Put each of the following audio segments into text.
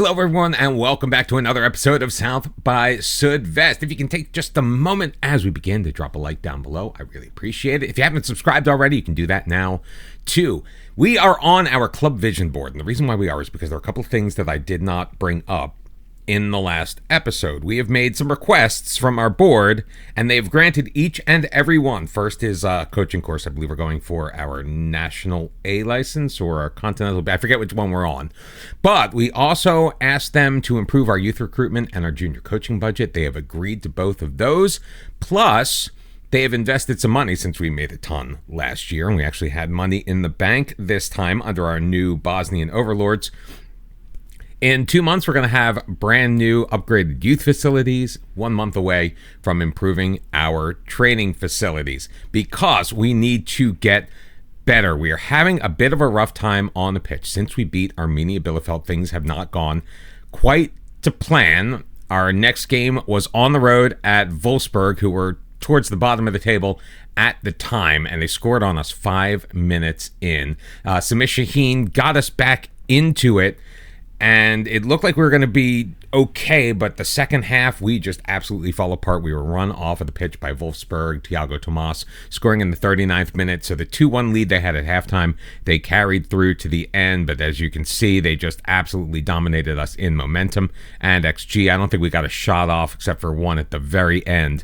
Hello, everyone, and welcome back to another episode of South by Sudvest. If you can take just a moment as we begin to drop a like down below, I really appreciate it. If you haven't subscribed already, you can do that now, too. We are on our Club Vision board, and the reason why we are is because there are a couple of things that I did not bring up in the last episode. We have made some requests from our board, and they've granted each and every one. First is a coaching course. I believe we're going for our National A license or our Continental B. I forget which one we're on. But we also asked them to improve our youth recruitment and our junior coaching budget. They have agreed to both of those. Plus, they have invested some money since we made a ton last year, and we actually had money in the bank this time under our new Bosnian overlords. In 2 months, we're going to have brand new upgraded youth facilities, 1 month away from improving our training facilities because we need to get better. We are having a bit of a rough time on the pitch. Since we beat Arminia Bielefeld, things have not gone quite to plan. Our next game was on the road at Wolfsburg, who were towards the bottom of the table at the time, and they scored on us 5 minutes in. Samir Shaheen got us back into it, and it looked like we were going to be okay, but the second half, we just absolutely fell apart. We were run off of the pitch by Wolfsburg, Thiago Tomas, scoring in the 39th minute. So the 2-1 lead they had at halftime, they carried through to the end. But as you can see, they just absolutely dominated us in momentum and XG. I don't think we got a shot off except for one at the very end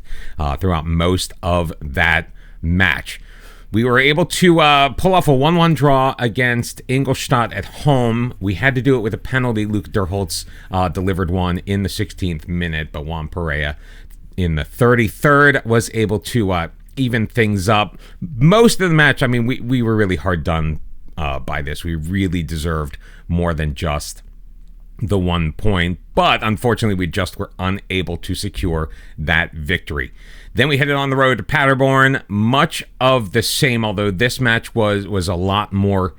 throughout most of that match. We were able to pull off a 1-1 draw against Ingolstadt at home. We had to do it with a penalty. Luke Derholtz delivered one in the 16th minute, but Juan Perea in the 33rd was able to even things up. Most of the match, I mean, we were really hard done by this. We really deserved more than just the 1 point, but unfortunately we just were unable to secure that victory. Then we headed on the road to Paderborn, much of the same, although this match was a lot more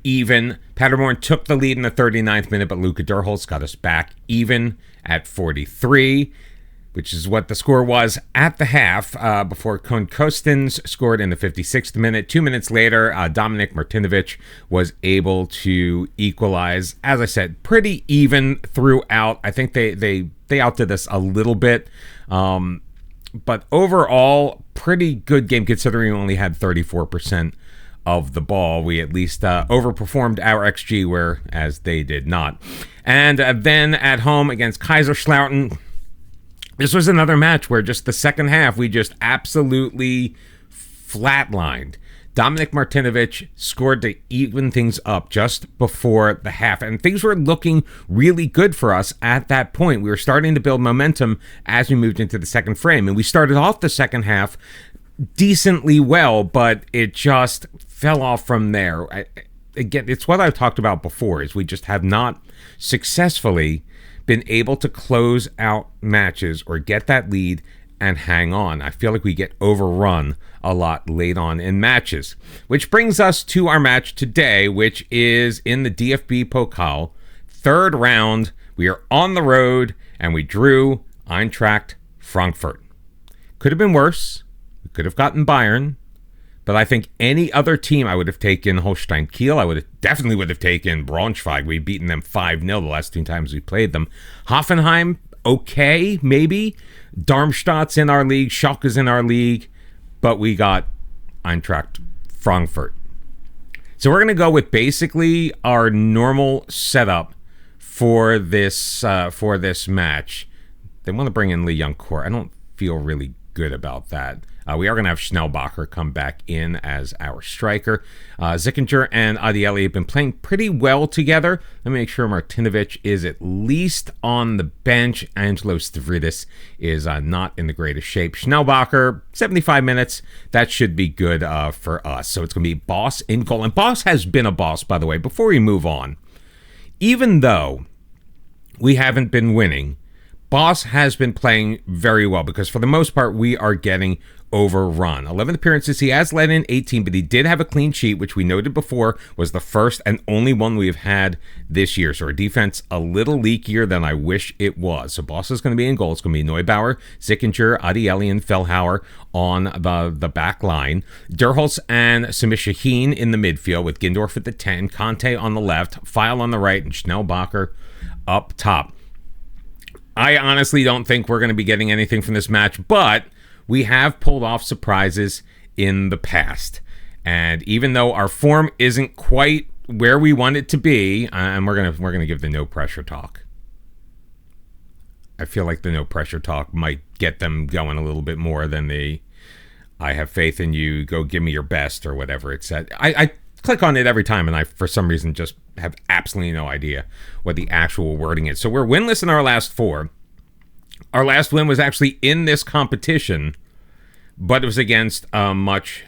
even. Paderborn took the lead in the 39th minute, but Luka Derholtz got us back even at 43, which is what the score was at the half, before Koen Kostens scored in the 56th minute. 2 minutes later, Dominik Martinovic was able to equalize. As I said, pretty even throughout. I think they outdid us a little bit. But overall, pretty good game considering we only had 34% of the ball. We at least overperformed our XG, whereas they did not. And then at home against Kaiserslautern, this was another match where just the second half, we just absolutely flatlined. Dominik Martinovic scored to even things up just before the half, and things were looking really good for us at that point. We were starting to build momentum as we moved into the second frame, and we started off the second half decently well, but it just fell off from there. Again, it's what I've talked about before, is we just have not successfully been able to close out matches or get that lead and hang on. I feel like we get overrun a lot late on in matches. Which brings us to our match today, which is in the DFB Pokal. Third round, we are on the road, and we drew Eintracht Frankfurt. Could have been worse. We could have gotten Bayern. But I think any other team, I would have taken Holstein Kiel. I definitely would have taken Braunschweig. We've beaten them 5-0 the last 2 times we played them. Hoffenheim, okay, maybe. Darmstadt's in our league. Schalke's in our league. But we got Eintracht Frankfurt. So we're going to go with basically our normal setup for this match. They want to bring in Lee Young-Court. I don't feel really good about that. We are going to have Schnellbacher come back in as our striker. Zickinger and Adieli have been playing pretty well together. Let me make sure Martinovic is at least on the bench. Angelo Stavridis is not in the greatest shape. Schnellbacher, 75 minutes. That should be good for us. So it's going to be Boss in goal. And Boss has been a boss, by the way, before we move on. Even though we haven't been winning, Boss has been playing very well because for the most part, we are getting overrun. 11 appearances, he has led in 18, but he did have a clean sheet, which we noted before was the first and only one we've had this year. So our defense a little leakier than I wish it was. So Boss is going to be in goal. It's going to be Neubauer, Zickinger, Adieli, and Fellhauer on the back line. Derholtz and Samir Shaheen in the midfield with Gindorf at the 10, Conte on the left, File on the right, and Schnellbacher up top. I honestly don't think we're going to be getting anything from this match, but we have pulled off surprises in the past. And even though our form isn't quite where we want it to be, and we're gonna give the no pressure talk. I feel like the no pressure talk might get them going a little bit more than the I have faith in you, go give me your best, or whatever it said. I click on it every time, and I, for some reason, just have absolutely no idea what the actual wording is. So we're winless in our last 4. Our last win was actually in this competition, but it was against a much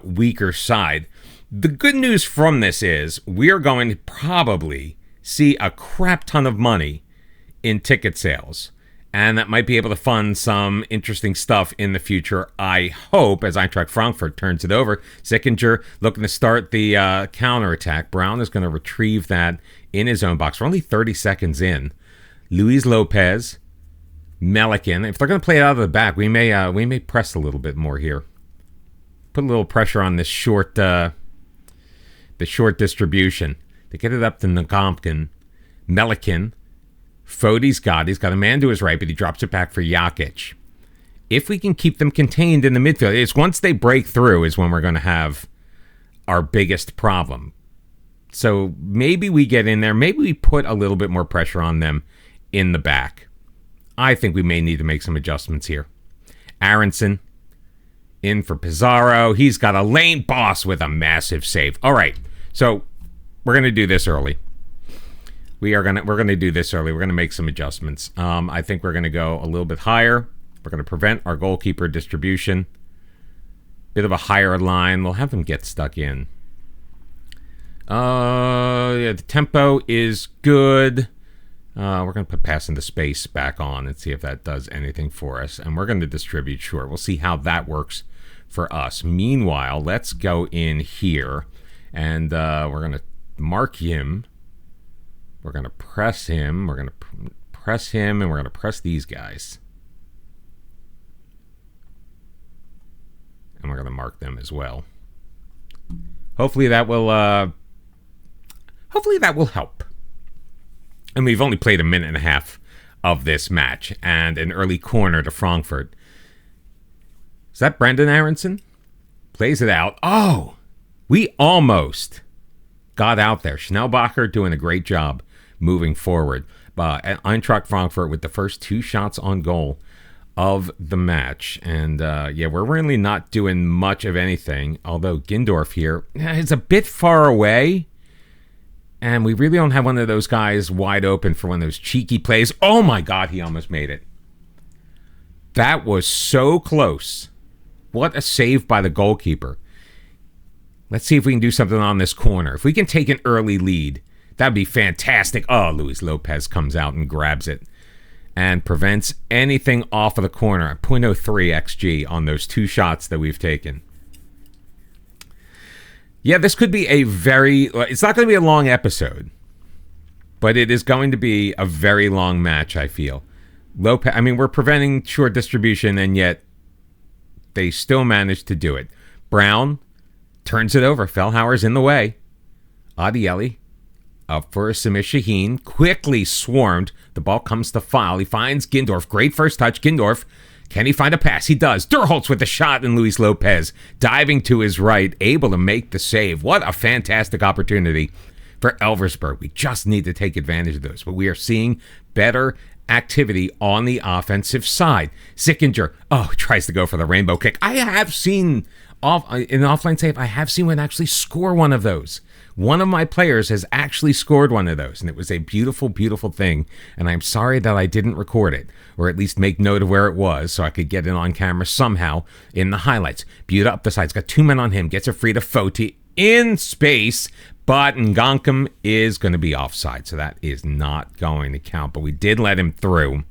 weaker side. The good news from this is we are going to probably see a crap ton of money in ticket sales, and that might be able to fund some interesting stuff in the future, I hope, as Eintracht Frankfurt turns it over. Sickinger looking to start the counterattack. Brown is going to retrieve that in his own box. We're only 30 seconds in. Luis Lopez, Melican. If they're going to play it out of the back, we may press a little bit more here. Put a little pressure on this short distribution. They get it up to Nkompkin. Melican. Fode's got a man to his right, but he drops it back for Jakic. If we can keep them contained in the midfield, it's once they break through is when we're going to have our biggest problem. So maybe we get in there. Maybe we put a little bit more pressure on them in the back. I think we may need to make some adjustments here. Aronson in for Pizarro. He's got a lane boss with a massive save. All right, so we're going to do this early. We're gonna do this early. We're gonna make some adjustments. I think we're gonna go a little bit higher. We're gonna prevent our goalkeeper distribution. Bit of a higher line. We'll have them get stuck in. Yeah, the tempo is good. We're gonna put pass into space back on and see if that does anything for us. And we're gonna distribute short. We'll see how that works for us. Meanwhile, let's go in here and we're gonna mark him. We're going to press him. We're going to press him, and we're going to press these guys. And we're going to mark them as well. Hopefully that will help. And we've only played a minute and a half of this match, and an early corner to Frankfurt. Is that Brendan Aronson? Plays it out. Oh, we almost got out there. Schnellbacher doing a great job moving forward. Eintracht Frankfurt with the first 2 shots on goal of the match. And yeah, we're really not doing much of anything. Although Gindorf here is a bit far away. And we really don't have one of those guys wide open for one of those cheeky plays. Oh my God, he almost made it. That was so close. What a save by the goalkeeper. Let's see if we can do something on this corner. If we can take an early lead, that'd be fantastic. Oh, Luis Lopez comes out and grabs it and prevents anything off of the corner. 0.03 XG on those 2 shots that we've taken. Yeah, this could be it's not going to be a long episode, but it is going to be a very long match, I feel. We're preventing short distribution, and yet they still managed to do it. Brown turns it over. Fellhauer's in the way. Adieli up for Samir Shaheen. Quickly swarmed. The ball comes to File. He finds Gindorf. Great first touch. Gindorf. Can he find a pass? He does. Durholtz with the shot, and Luis Lopez diving to his right, able to make the save. What a fantastic opportunity for ELVERSBERG. We just need to take advantage of those. But we are seeing better activity on the offensive side. Sickinger, tries to go for the rainbow kick. I have seen in an offline save, I have seen one actually score one of those. One of my players has actually scored one of those, and it was a beautiful, beautiful thing. And I'm sorry that I didn't record it, or at least make note of where it was, so I could get it on camera somehow in the highlights. Buta up the sides, got 2 men on him, gets it free to Foti in space, but Ngankum is going to be offside, so that is not going to count. But we did let him through.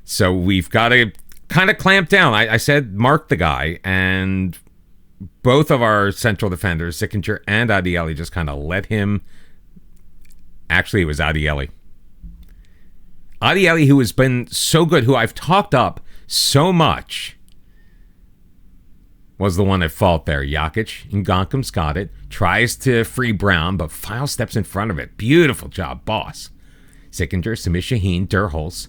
So we've got to kind of clamp down. I said mark the guy, and both of our central defenders, Sickinger and Adieli, just kind of let him. Actually, it was Adieli. Adieli, who has been so good, who I've talked up so much. was the one at fault there. Jakic and Gonkum's got it. Tries to free Brown, but File steps in front of it. Beautiful job, boss. Sickinger, Samir Shaheen, Derholz.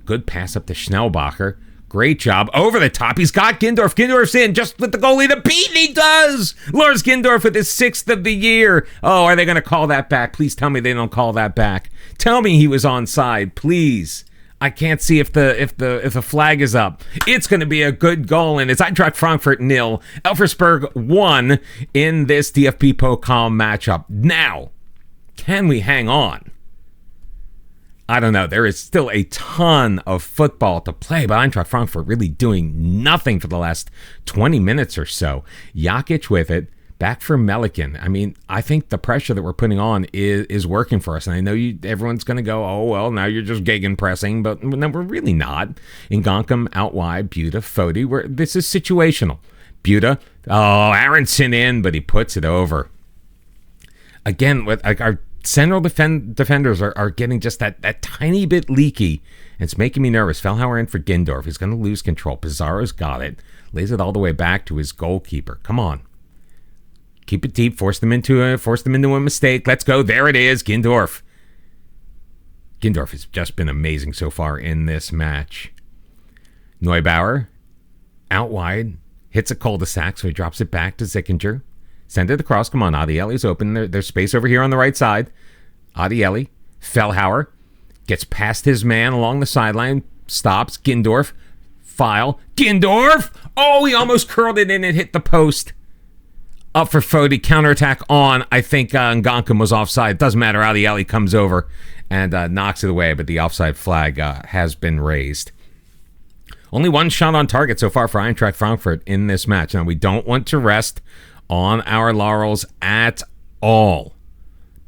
Good pass up to Schnellbacher. Great job. Over the top. He's got Gindorf. Gindorf's in just with the goalie to beat. And he does. Lars Gindorf with his 6th of the year. Oh, are they going to call that back? Please tell me they don't call that back. Tell me he was onside, please. I can't see if the flag is up. It's going to be a good goal, and it's Eintracht Frankfurt 0, ELVERSBERG 1 in this DFB Pokal matchup. Now, can we hang on? I don't know. There is still a ton of football to play, but Eintracht Frankfurt really doing nothing for the last 20 minutes or so. Jakic with it. Back for Melican. I mean, I think the pressure that we're putting on is working for us. And I know everyone's going to go, oh, well, now you're just gegenpressing, but no, we're really not. Ngonkum out wide, Buda, Foti. This is situational. Buda, Aronson in, but he puts it over. Again, with our central defenders are getting just that tiny bit leaky. And it's making me nervous. Fellhauer in for Gindorf. He's going to lose control. Pizarro's got it. Lays it all the way back to his goalkeeper. Come on. Keep it deep. Force them into a mistake. Let's go. There it is. Gindorf. Gindorf has just been amazing so far in this match. Neubauer out wide. Hits a cul-de-sac, so he drops it back to Sickinger. Send it across. Come on, Adieli's open. There's space over here on the right side. Adieli. Fellhauer gets past his man along the sideline. Stops. Gindorf. File. Gindorf! Oh, he almost curled it in and hit the post. Up for Foti, counterattack on. I think Ngonkum was offside. Doesn't matter. Adieli comes over and knocks it away, but the offside flag has been raised. Only one shot on target so far for Eintracht Frankfurt in this match. Now, we don't want to rest on our laurels at all.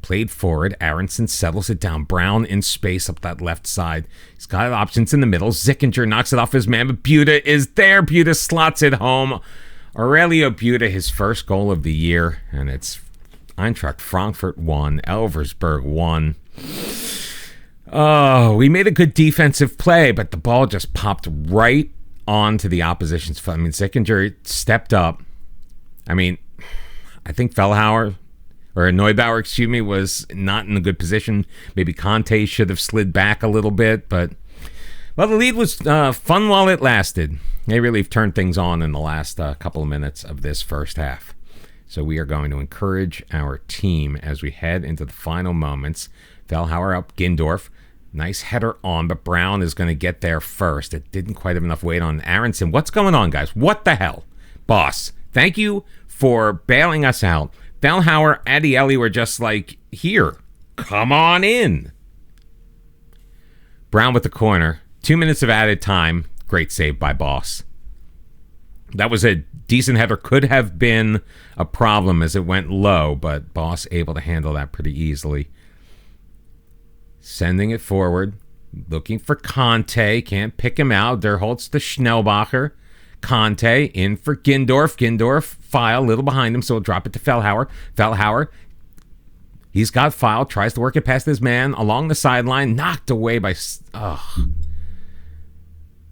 Played forward. Aronson settles it down. Brown in space up that left side. He's got options in the middle. Sickinger knocks it off his man, but Buda is there. Buda slots it home. Aurelio Buda, his first goal of the year, and it's Eintracht Frankfurt 1, ELVERSBERG 1. Oh, we made a good defensive play, but the ball just popped right onto the opposition's foot. I mean, Sickinger stepped up. I mean, I think Neubauer, was not in a good position. Maybe Conte should have slid back a little bit, but well, the lead was fun while it lasted. They really turned things on in the last couple of minutes of this first half. So we are going to encourage our team as we head into the final moments. Fellhauer up, Gindorf. Nice header on, but Brown is going to get there first. It didn't quite have enough weight on Aronson. What's going on, guys? What the hell? Boss, thank you for bailing us out. Fellhauer, Adieli were just like, here, come on in. Brown with the corner. 2 minutes of added time. Great save by Boss. That was a decent header. Could have been a problem as it went low, but Boss able to handle that pretty easily. Sending it forward. Looking for Conte. Can't pick him out. Derholz to Schnellbacher. Conte in for Gindorf. Gindorf, File, a little behind him, so he'll drop it to Fellhauer. Fellhauer, he's got File. Tries to work it past his man along the sideline. Knocked away by...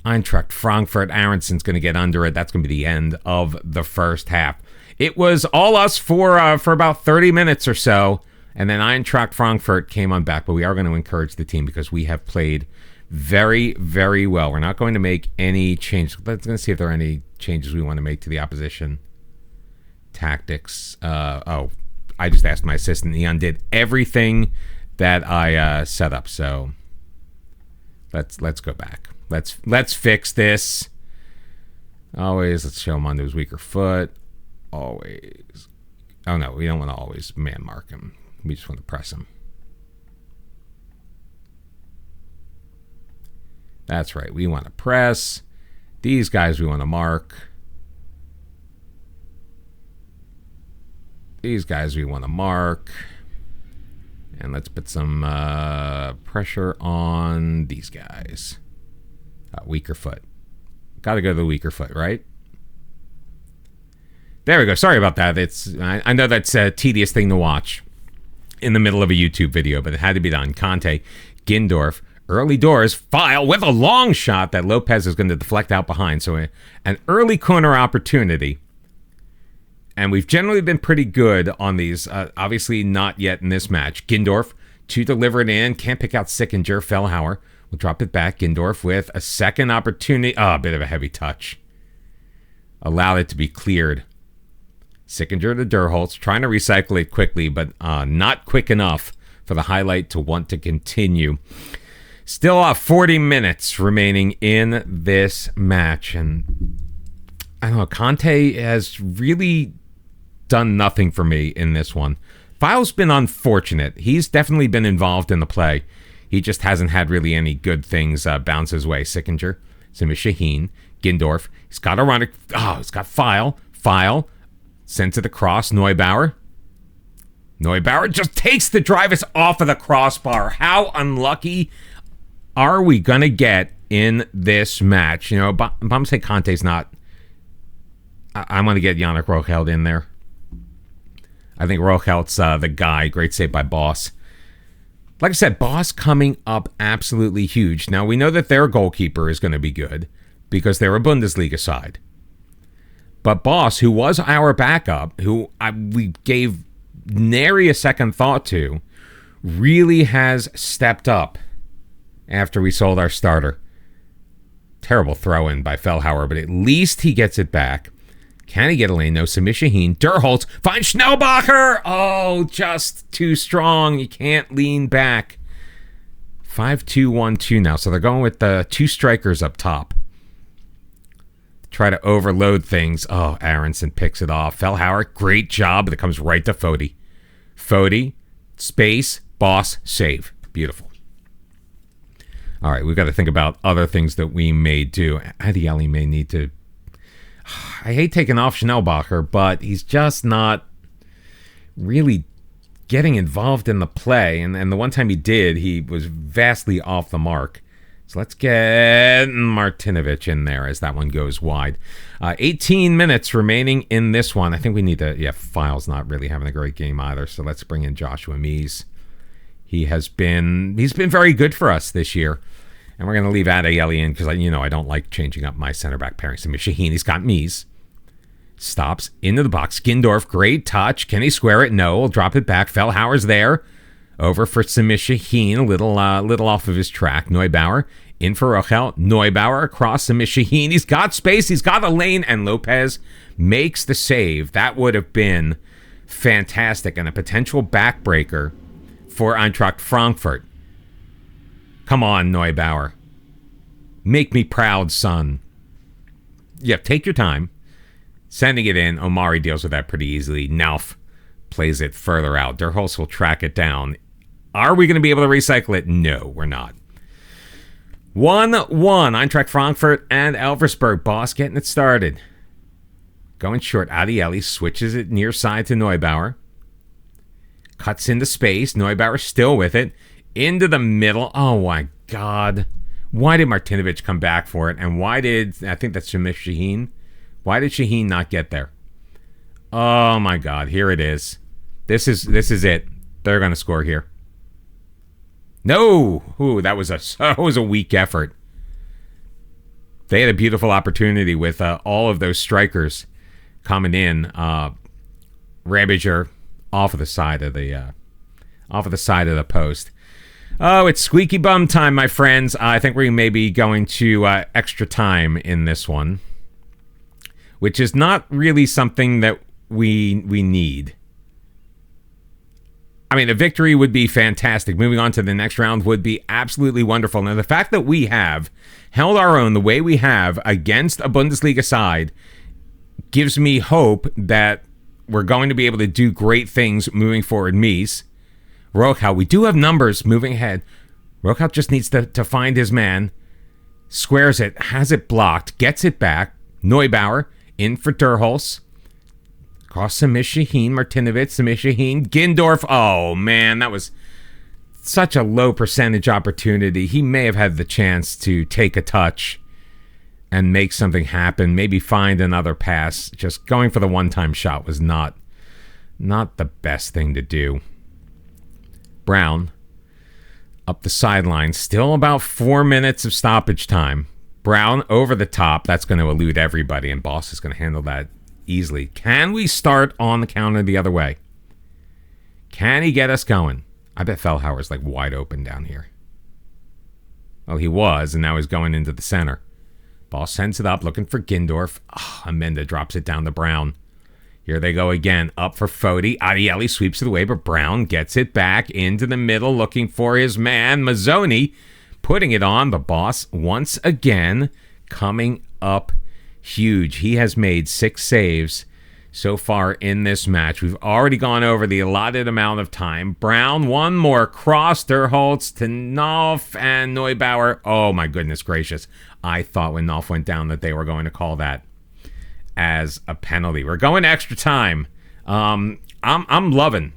Eintracht Frankfurt. Aronson's going to get under it. That's going to be the end of the first half. It was all us for about 30 minutes or so, and then Eintracht Frankfurt came on back, but we are going to encourage the team because we have played very, very well. We're not going to make any changes. Let's see if there are any changes we want to make to the opposition tactics. I just asked my assistant. He undid everything that I set up, so let's go back. Let's fix this. Always, let's show him onto his weaker foot. Always. Oh, no, we don't want to always man mark him. We just want to press him. That's right. We want to press. These guys we want to mark. These guys we want to mark. And let's put some pressure on these guys. Weaker foot. Got to go to the weaker foot, right? There we go. Sorry about that. I know that's a tedious thing to watch in the middle of a YouTube video, but it had to be done. Conte, Gindorf, early doors, File with a long shot that Lopez is going to deflect out behind. So an early corner opportunity And we've generally been pretty good on these. Obviously not yet in this match. Gindorf to deliver it in. Can't pick out Sickinger. Fellhauer will drop it back. Gindorf with a second opportunity. A bit of a heavy touch. Allowed it to be cleared. Sickinger to Derholtz. Trying to recycle it quickly, but not quick enough for the highlight to want to continue. Still 40 minutes remaining in this match. And I don't know, Conte has really done nothing for me in this one. File's been unfortunate. He's definitely been involved in the play. He just hasn't had really any good things bounce his way. Sickinger, Simi Shaheen, Gindorf. He's got to run it. Oh, he's got File. Sends it across. Neubauer just takes the drivers off of the crossbar. How unlucky are we going to get in this match? You know, I'm saying Conte's not. I'm going to get Yannick Rochelt in there. I think Rochelt's the guy. Great save by Boss. Like I said, Boss coming up absolutely huge. Now, we know that their goalkeeper is going to be good because they're a Bundesliga side. But Boss, who was our backup, who we gave nary a second thought to, really has stepped up after we sold our starter. Terrible throw-in by Fellhauer, but at least he gets it back. Can he get a lane? No. Samishaheen. Derholtz finds Schnellbacher. Oh, just too strong. You can't lean back. 5-2-1-2 now. So they're going with the two strikers up top. Try to overload things. Oh, Aronson picks it off. Fellhauer, great job. But it comes right to Foti. Foti, space, Boss, save. Beautiful. All right, we've got to think about other things that we may do. Adieli may need to... I hate taking off Schnellbacher, but he's just not really getting involved in the play. And the one time he did, he was vastly off the mark. So let's get Martinovic in there as that one goes wide. 18 minutes remaining in this one. I think we need to... Yeah, File's not really having a great game either. So let's bring in Joshua Mies. He's been very good for us this year. And we're going to leave Adieli in because, I don't like changing up my center back pairing. So Shaheen, got Mies. Stops into the box. Gindorf, great touch. Can he square it? No. We'll drop it back. Fellhauer's there. Over for Shaheen, a little off of his track. Neubauer in for Rochelt. Neubauer across Shaheen. He's got space. He's got a lane. And Lopez makes the save. That would have been fantastic and a potential backbreaker for Eintracht Frankfurt. Come on, Neubauer. Make me proud, son. Yeah, take your time. Sending it in. Omari deals with that pretty easily. Nauf plays it further out. Derholtz will track it down. Are we going to be able to recycle it? No, we're not. 1-1. Eintracht Frankfurt and ELVERSBERG. Boss getting it started. Going short. Adieli switches it near side to Neubauer. Cuts into space. Neubauer still with it. Into the middle. Oh, my God. Why did Martinovic come back for it? And why did... I think that's Shaheen. Why did Shaheen not get there? Oh, my God. Here it is. This is it. They're going to score here. No! Ooh, that was a weak effort. They had a beautiful opportunity with all of those strikers coming in. Rabiger off of the side of the post. Oh, it's squeaky bum time, my friends. I think we may be going to extra time in this one, which is not really something that we need. I mean, a victory would be fantastic. Moving on to the next round would be absolutely wonderful. Now, the fact that we have held our own the way we have against a Bundesliga side gives me hope that we're going to be able to do great things moving forward. Mies. Rochelt, we do have numbers moving ahead. Rochelt just needs to find his man. Squares it, has it blocked, gets it back. Neubauer in for Derholtz. Across Shaheen, Martinovic, Shaheen, Gindorf. Oh, man, that was such a low percentage opportunity. He may have had the chance to take a touch and make something happen, maybe find another pass. Just going for the one-time shot was not the best thing to do. Brown up the sideline. Still about 4 minutes of stoppage time. Brown over the top. That's going to elude everybody, and Boss is going to handle that easily. Can we start on the counter the other way? Can he get us going? I bet Fellhauer's like wide open down here. Well, he was, and now he's going into the center. Ball sends it up, looking for Gindorf. Oh, Amenda drops it down to Brown. Here they go again, up for Foti. Adieli sweeps it away, but Brown gets it back into the middle, looking for his man, Mazzoni, putting it on the boss once again, coming up huge. He has made 6 saves so far in this match. We've already gone over the allotted amount of time. Brown, one more cross. Derholtz to Nolf and Neubauer. Oh, my goodness gracious. I thought when Nolf went down that they were going to call that as a penalty. We're going extra time. I'm loving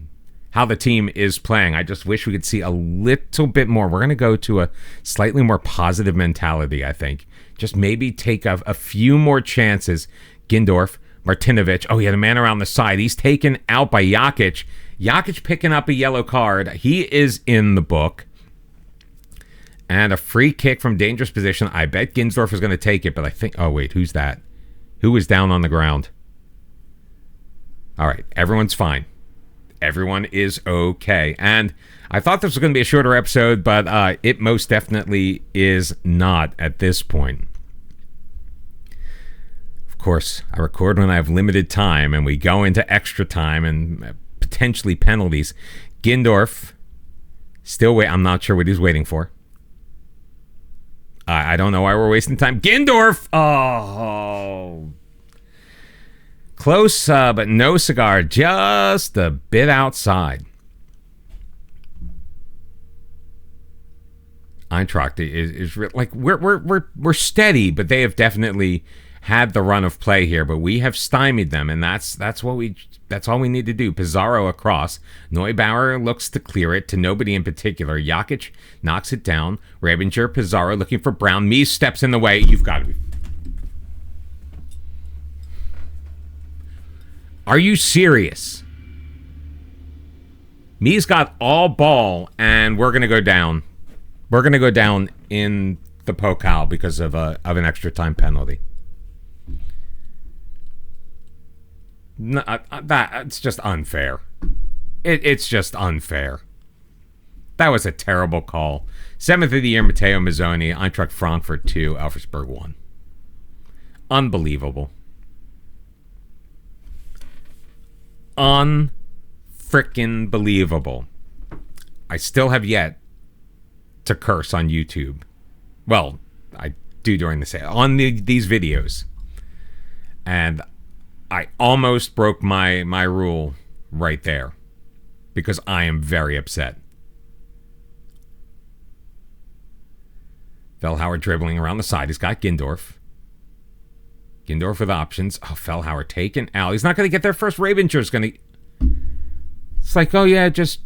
how the team is playing. I just wish we could see a little bit more. We're going to go to a slightly more positive mentality, I think. Just maybe take a few more chances. Gindorf, Martinovic. Oh, he had a man around the side. He's taken out by Jakic. Jakic picking up a yellow card. He is in the book. And a free kick from dangerous position. I bet Gindorf is going to take it, but I think... Oh, wait, who's that? Who is down on the ground? All right, everyone's fine. Everyone is okay. And I thought this was going to be a shorter episode, but it most definitely is not at this point. Of course, I record when I have limited time, and we go into extra time and potentially penalties. Gindorf, still wait. I'm not sure what he's waiting for. I don't know why we're wasting time. Gindorf! Oh. Close, but no cigar. Just a bit outside. Eintracht is like we're steady, but they have definitely had the run of play here, but we have stymied them, and that's all we need to do. Pizarro across. Neubauer looks to clear it to nobody in particular. Jakic knocks it down. Rebinger, Pizarro looking for Brown. Mies steps in the way. You've got to be... Are you serious? Mies got all ball, and we're going to go down. We're going to go down in the Pokal because of an extra time penalty. No, it's just unfair. It's just unfair. That was a terrible call. 7th of the year, Matteo Mazzoni. Eintracht Frankfurt 2, ELVERSBERG 1. Unbelievable. Unfrickin' believable. I still have yet to curse on YouTube. Well, I do during the sale. On these videos. And I almost broke my rule right there because I am very upset. Fellhauer dribbling around the side. He's got Gindorf. Gindorf with options. Oh, Fellhauer taken out. He's not going to get there first. Rebinger's going to... It's like, oh, yeah, just...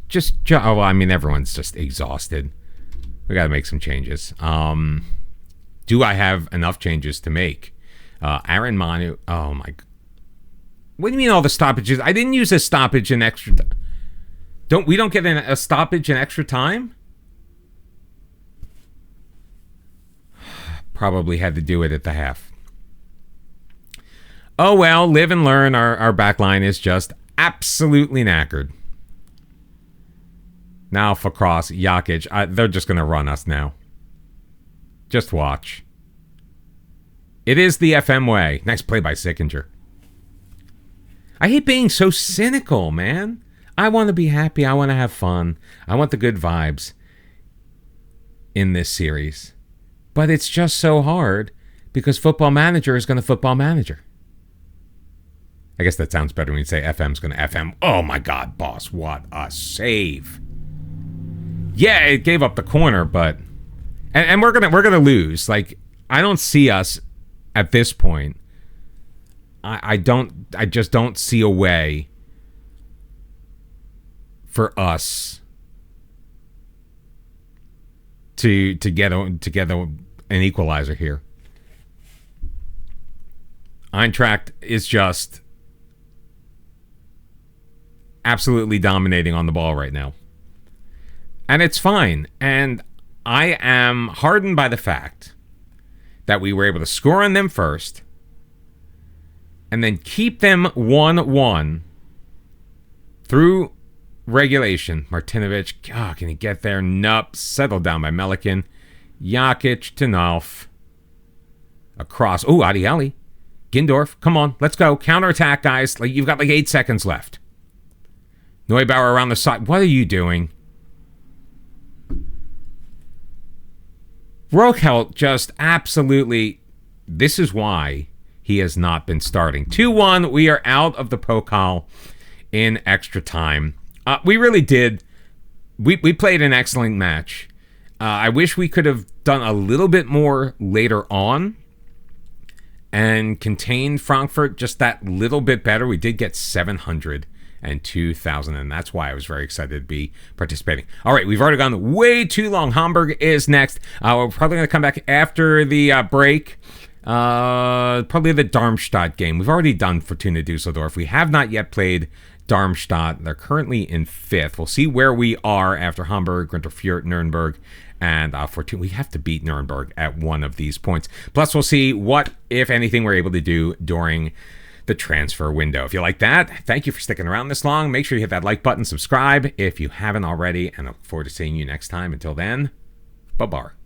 Oh, I mean, everyone's just exhausted. We got to make some changes. Do I have enough changes to make? Aaron Manu... Oh, my... What do you mean all the stoppages? I didn't use a stoppage in extra... We don't get a stoppage in extra time? Probably had to do it at the half. Oh, well, live and learn. Our back line is just absolutely knackered. Now for cross, Jakic. They're just going to run us now. Just watch. It is the FM way. Nice play by Sickinger. I hate being so cynical, man. I want to be happy. I want to have fun. I want the good vibes in this series. But it's just so hard because Football Manager is going to Football Manager. I guess that sounds better when you say FM's going to FM. Oh my God, boss, what a save! Yeah, it gave up the corner, but and we're gonna lose. Like, I don't see us at this point. I just don't see a way for us to get an equalizer here. Eintracht is just absolutely dominating on the ball right now. And it's fine. And I am hardened by the fact that we were able to score on them first. and then keep them 1-1 through regulation. Martinovic, can he get there? Nope. Settled down by Melican. Jakic to Nalf. Across. Oh, Adieli. Gindorf, come on, let's go. Counterattack, guys. You've got 8 seconds left. Neubauer around the side. What are you doing? Rochelt just absolutely... This is why he has not been starting. 2-1, we are out of the Pokal in extra time. We really did. We played an excellent match. I wish we could have done a little bit more later on and contained Frankfurt just that little bit better. We did get 700 and 2,000, and that's why I was very excited to be participating. All right, we've already gone way too long. Hamburg is next. We're probably going to come back after the break. Probably the Darmstadt game. We've already done Fortuna Dusseldorf. We have not yet played Darmstadt. They're currently in 5th. We'll see where we are after Hamburg, Greuther Fürth, Nuremberg, and Fortuna. We have to beat Nuremberg at one of these points. Plus, we'll see what, if anything, we're able to do during the transfer window. If you like that, thank you for sticking around this long. Make sure you hit that like button, subscribe if you haven't already, and I look forward to seeing you next time. Until then, bye-bye.